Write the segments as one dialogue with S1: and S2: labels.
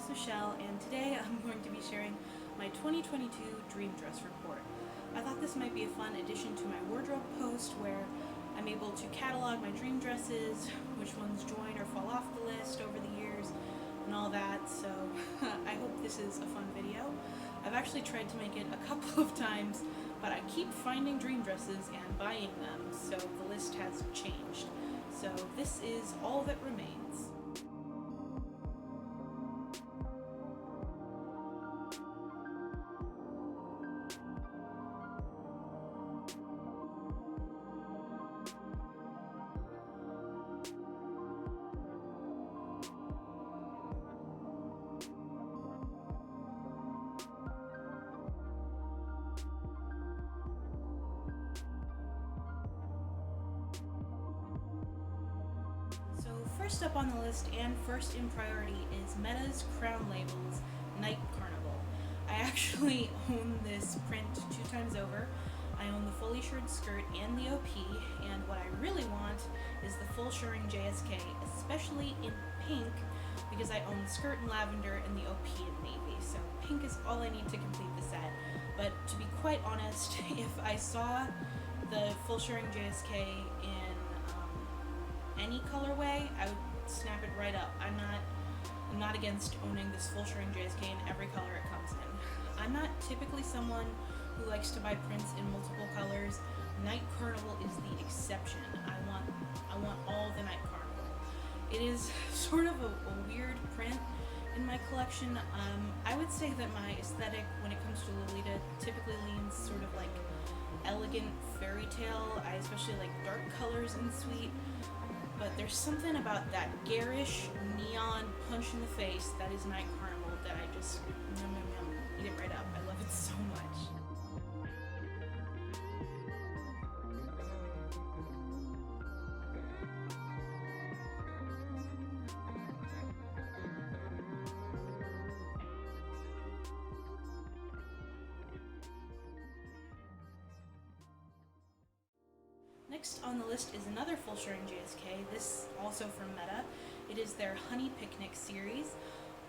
S1: name's Michelle, and today I'm going to be sharing my 2022 dream dress report. I thought this might be a fun addition to my wardrobe post where I'm able to catalog my dream dresses, which ones join or fall off the list over the years, and all that, so I hope this is a fun video. I've actually tried to make it a couple of times, but I keep finding dream dresses and buying them, so the list has changed. So this is all that remains. First up on the list and first in priority is Meta's Crown Labels Night Carnival. I actually own this print 2 times over. I own the fully shirred skirt and the OP, and what I really want is the full shirring JSK, especially in pink, because I own the skirt in lavender and the OP in navy, so pink is all I need to complete the set. But to be quite honest, if I saw the full shirring JSK in any colorway, I would snap it right up. I'm not against owning this full shirring JSK in every color it comes in. I'm not typically someone who likes to buy prints in multiple colors. Night Carnival is the exception. I want all the Night Carnival. It is sort of a weird print in my collection. I would say that my aesthetic when it comes to Lolita typically leans sort of like elegant fairy tale. I especially like dark colors and sweet. But there's something about that garish, neon punch in the face that is Night Carnival that I just eat it right up. I love it so much. Next on the list is another full shirring JSK, this also from Meta. It is their Honey Picnic series.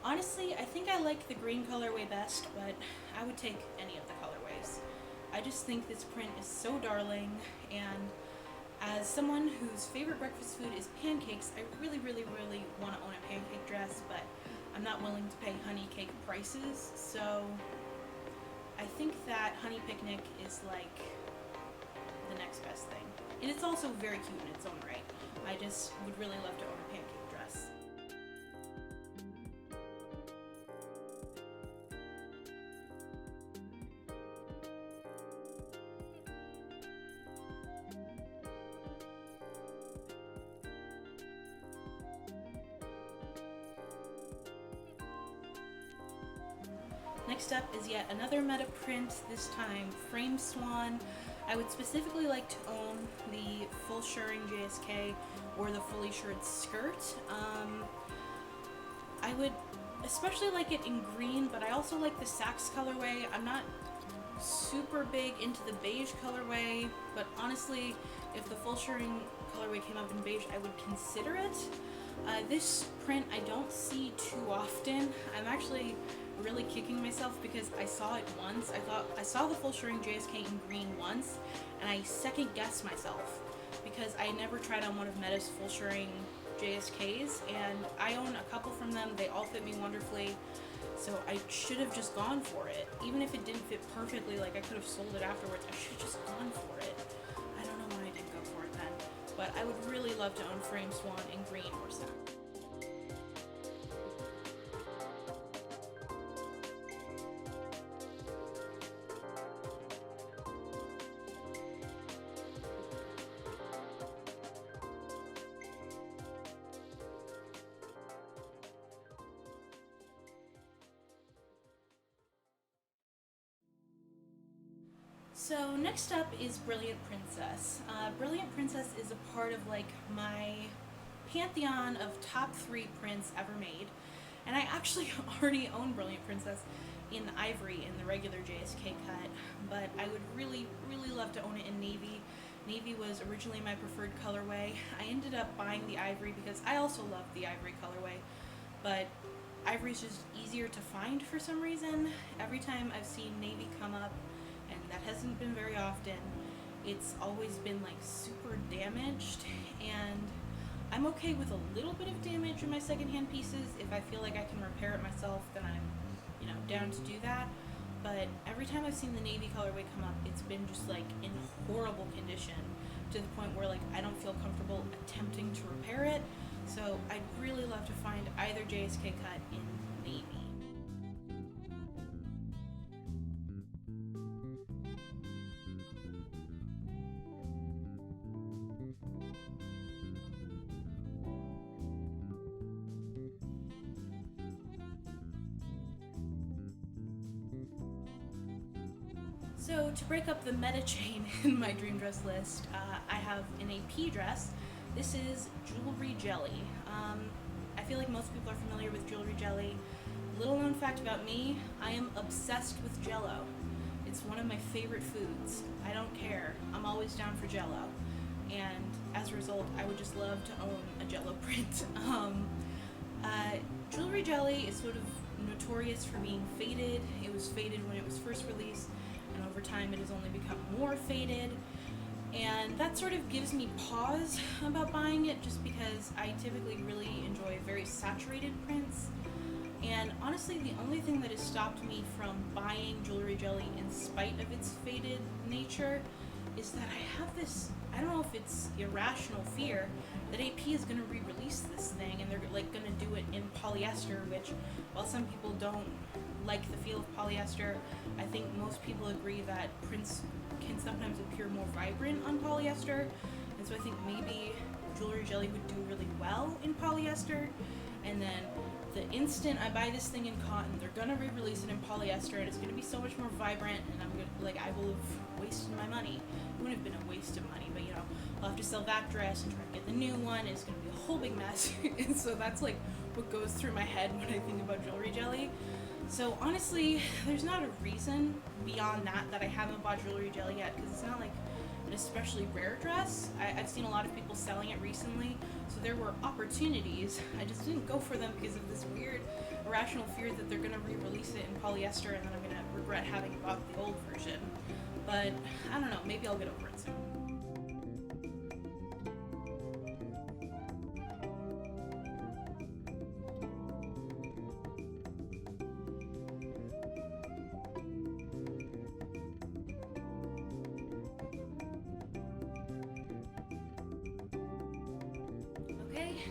S1: Honestly, I think I like the green colorway best, but I would take any of the colorways. I just think this print is so darling, and as someone whose favorite breakfast food is pancakes, I really want to own a pancake dress, but I'm not willing to pay honey cake prices, so I think that Honey Picnic is like the next best thing. And it's also very cute in its own right. I just would really love to own a pancake dress. Next up is yet another Meta print, this time frame SWAN. I would specifically like to own the full shirring JSK or the fully shirred skirt. I would especially like it in green, but I also like the Sax colorway. I'm not super big into the beige colorway, but honestly, if the full shirring colorway came up in beige, I would consider it. This print I don't see too often. I'm actually really kicking myself because I saw it once. I saw the full shirring JSK in green once, and I second guessed myself because I never tried on one of Meta's full shirring JSKs, and I own a couple from them. They all fit me wonderfully, so I should have just gone for it. Even if it didn't fit perfectly, like I could have sold it afterwards, I should have just gone for it. I don't know why I didn't go for it then, but I would really love to own frame SWAN in green or satin. So next up is Brilliant Princess. Brilliant Princess is a part of like my pantheon of top 3 prints ever made, and I actually already own Brilliant Princess in ivory in the regular JSK cut, but I would really love to own it in navy. Navy was originally my preferred colorway. I ended up buying the ivory because I also love the ivory colorway, but ivory's just easier to find for some reason. Every time I've seen navy come up, and that hasn't been very often, it's always been like super damaged, and I'm okay with a little bit of damage in my secondhand pieces. If I feel like I can repair it myself, then I'm, down to do that. But every time I've seen the navy colorway come up, it's been just like in horrible condition, to the point where like I don't feel comfortable attempting to repair it. So I'd really love to find either JSK cut in navy. So to break up the meta chain in my dream dress list, I have an AP dress. This is jewelry jelly. I feel like most people are familiar with jewelry jelly. Little known fact about me, I am obsessed with Jello. It's one of my favorite foods. I don't care. I'm always down for Jello. And as a result, I would just love to own a Jello print. Jewelry jelly is sort of notorious for being faded. It was faded when it was first released, and over time it has only become more faded. And that sort of gives me pause about buying it, just because I typically really enjoy very saturated prints. And honestly, the only thing that has stopped me from buying jewelry jelly in spite of its faded nature is that I have this, I don't know if it's irrational fear, that AP is going to re-release this thing, and they're like going to do it in polyester, which, while some people don't like the feel of polyester, I think most people agree that prints can sometimes appear more vibrant on polyester, and so I think maybe jewelry jelly would do really well in polyester. And then the instant I buy this thing in cotton, they're gonna re-release it in polyester, and it's gonna be so much more vibrant, and I'm gonna, like, I will have wasted my money. It wouldn't have been a waste of money, but I'll have to sell that dress and try to get the new one, and it's gonna be a whole big mess. And so that's like what goes through my head when I think about jewelry jelly. So honestly, there's not a reason beyond that I haven't bought jewelry jelly yet, because it's not like an especially rare dress. I've seen a lot of people selling it recently, so there were opportunities. I just didn't go for them because of this weird irrational fear that they're gonna re-release it in polyester, and then I'm gonna regret having bought the old version. But I don't know, maybe I'll get over it soon.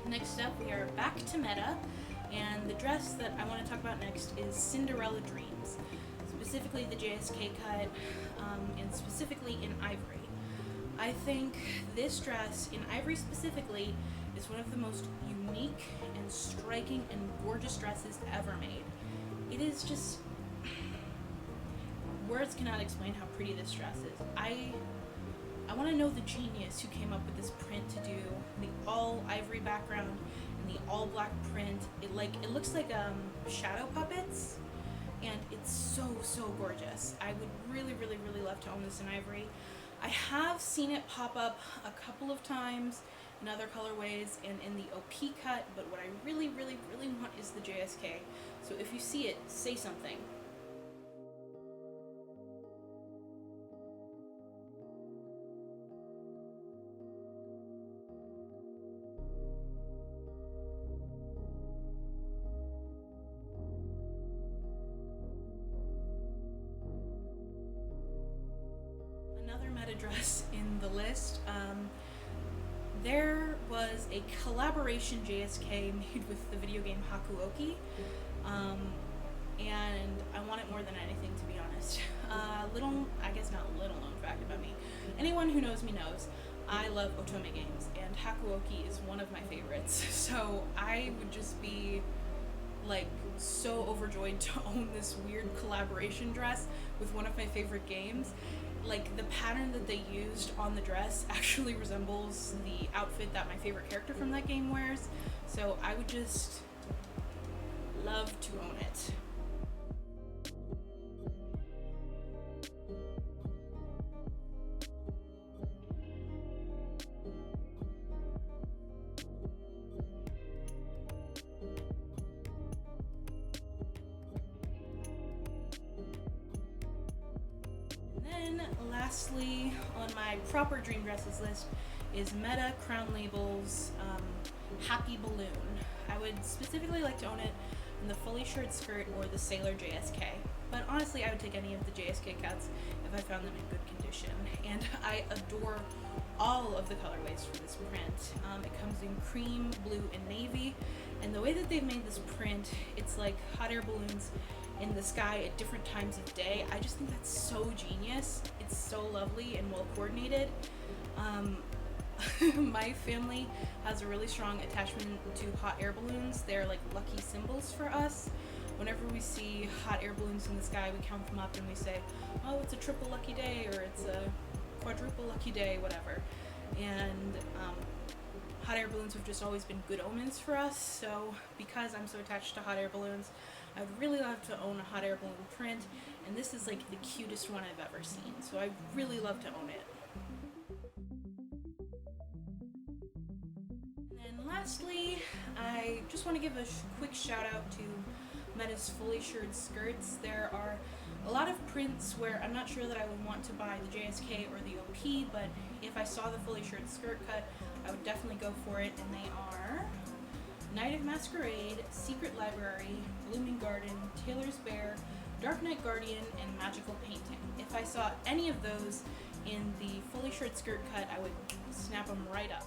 S1: Next up, we are back to meta, and the dress that I want to talk about next is Cinderella Dreams, specifically the JSK cut, and specifically in ivory. I think this dress, in ivory specifically, is one of the most unique and striking and gorgeous dresses ever made. It is just... words cannot explain how pretty this dress is. I want to know the genius who came up with this print to do the all ivory background and the all black print. It looks like shadow puppets, and it's so gorgeous. I would really love to own this in ivory. I have seen it pop up a couple of times in other colorways and in the OP cut, but what I really want is the JSK. So if you see it, say something. Another meta dress in the list. There was a collaboration JSK made with the video game HAKUOKI, and I want it more than anything, to be honest. I guess not little known fact about me. Anyone who knows me knows I love otome games, and HAKUOKI is one of my favorites. So I would just be like so overjoyed to own this weird collaboration dress with one of my favorite games. Like, the pattern that they used on the dress actually resembles the outfit that my favorite character from that game wears, so I would just love to own it. lastly, on my proper dream dresses list is Meta Crown Label's Happy Balloon. I would specifically like to own it in the fully shirred skirt or the Sailor JSK. But honestly, I would take any of the JSK cuts if I found them in good condition. And I adore all of the colorways for this print. It comes in cream, blue, and navy. And the way that they've made this print, it's like hot air balloons in the sky at different times of day. I just think that's so genius. It's so lovely and well coordinated. My family has a really strong attachment to hot air balloons. They're like lucky symbols for us. Whenever we see hot air balloons in the sky, we count them up and we say, oh, it's a triple lucky day, or it's a quadruple lucky day, whatever. And hot air balloons have just always been good omens for us. So because I'm so attached to hot air balloons, I would really love to own a hot air balloon print, and this is like the cutest one I've ever seen. So I really love to own it. And lastly, I just want to give a quick shout out to Meta's fully shirred skirts. There are a lot of prints where I'm not sure that I would want to buy the JSK or the OP, but if I saw the fully shirred skirt cut, I would definitely go for it. And they are Night of Masquerade, Secret Library, Blooming Garden, Taylor's Bear, Dark Knight Guardian, and Magical Painting. If I saw any of those in the fully shirred skirt cut, I would snap them right up.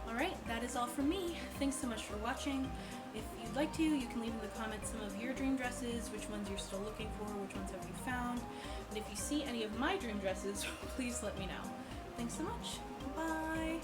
S1: Alright, that is all from me. Thanks so much for watching. If you'd like to, you can leave in the comments some of your dream dresses, which ones you're still looking for, which ones have you found. And if you see any of my dream dresses, please let me know. Thanks so much. Bye!